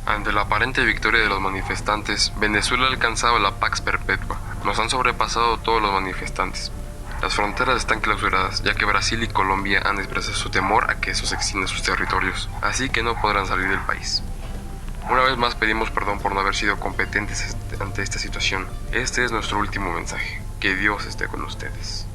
Ante la aparente victoria de los manifestantes, Venezuela ha alcanzado la Pax Perpetua. Nos han sobrepasado todos los manifestantes. Las fronteras están clausuradas, ya que Brasil y Colombia han expresado su temor a que esos extiendan sus territorios, así que no podrán salir del país. Una vez más pedimos perdón por no haber sido competentes ante esta situación. Este es nuestro último mensaje. Que Dios esté con ustedes.